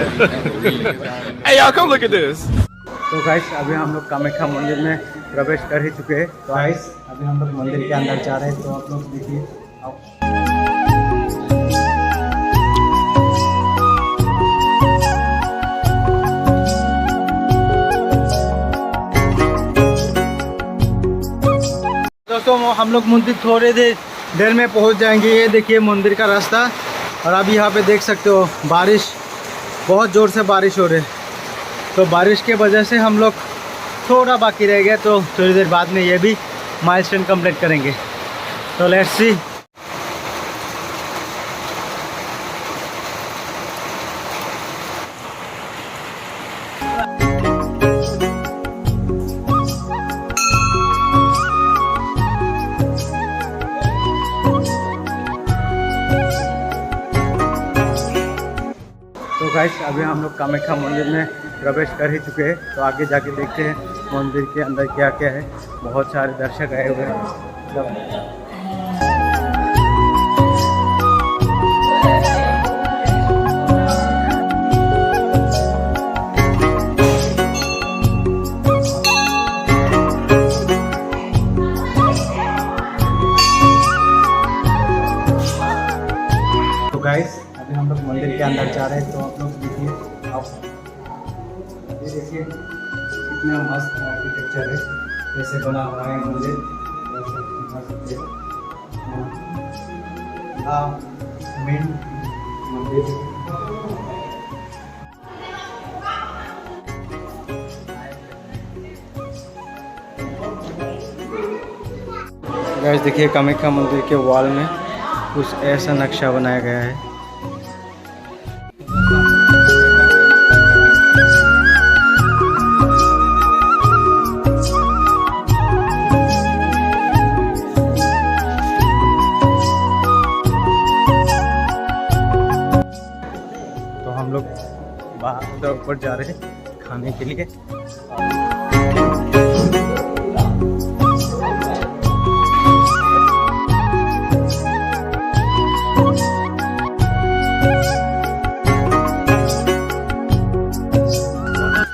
Hey y'all, come look at this. तो guys अभी हम लोग कामाख्या मंदिर में प्रवेश कर ही चुके हैं। तो गाइस अभी हम लोग मंदिर के अंदर जा रहे हैं, तो आप लोग देखिए। दोस्तों हम लोग मंदिर थोड़े देर में पहुंच जाएंगे। ये देखिए मंदिर का रास्ता, और अभी यहाँ पे देख सकते हो बारिश, बहुत ज़ोर से बारिश हो रही है। तो बारिश के वजह से हम लोग थोड़ा बाकी रह गया, तो थोड़ी देर बाद में ये भी माइलस्टोन कंप्लीट करेंगे। तो लेट्स सी। तो गाइस अभी हम लोग कामाख्या मंदिर में प्रवेश कर ही चुके हैं। तो आगे जाके देखते हैं मंदिर के अंदर क्या क्या है। बहुत सारे दर्शक आए हुए हैं। तो गाइस अभी हम लोग मंदिर के अंदर जा रहे हैं। तो आप लोग देखिए, ये देखिए कितना मस्त आर्किटेक्चर है, कैसे बना हुआ है मंदिर। मेन मंदिर गाइस देखिए, कामाख्या मंदिर के वॉल में कुछ ऐसा नक्शा बनाया गया है। तो हम लोग बाहर ऊपर जा रहे हैं खाने के लिए।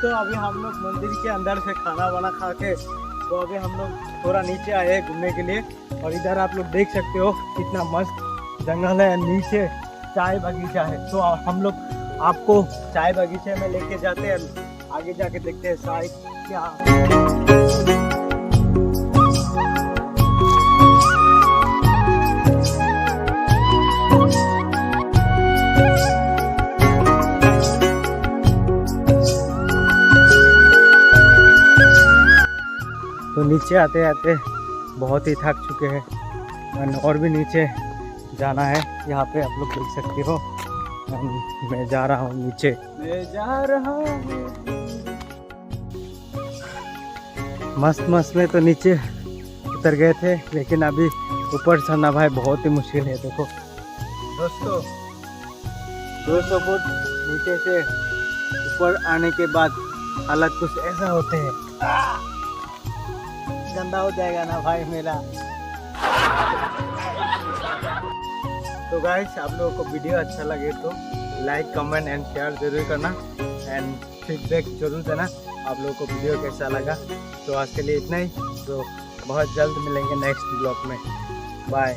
तो अभी हम लोग मंदिर के अंदर से खाना वाना खा के, तो अभी हम लोग थोड़ा नीचे आए हैं घूमने के लिए। और इधर आप लोग देख सकते हो कितना मस्त जंगल है, नीचे चाय बगीचा है। तो हम लोग आपको चाय बगीचे में लेके जाते हैं, आगे जाके देखते हैं चाय क्या। तो नीचे आते आते बहुत ही थक चुके हैं, और भी नीचे जाना है। यहाँ पे आप लोग देख सकते हो, मैं जा रहा हूँ नीचे, मैं जा रहा हूँ। मस्त में तो नीचे उतर गए थे, लेकिन अभी ऊपर चढ़ना भाई बहुत ही मुश्किल है। देखो दोस्तों, 200 फुट नीचे से ऊपर आने के बाद हालत कुछ ऐसा होते हैं। गंदा हो जाएगा ना भाई मेरा। तो गाइस आप लोगों को वीडियो अच्छा लगे तो लाइक, कमेंट एंड शेयर जरूर करना, एंड फीडबैक जरूर देना आप लोगों को वीडियो कैसा लगा। तो आज के लिए इतना ही। तो बहुत जल्द मिलेंगे नेक्स्ट ब्लॉग में। बाय।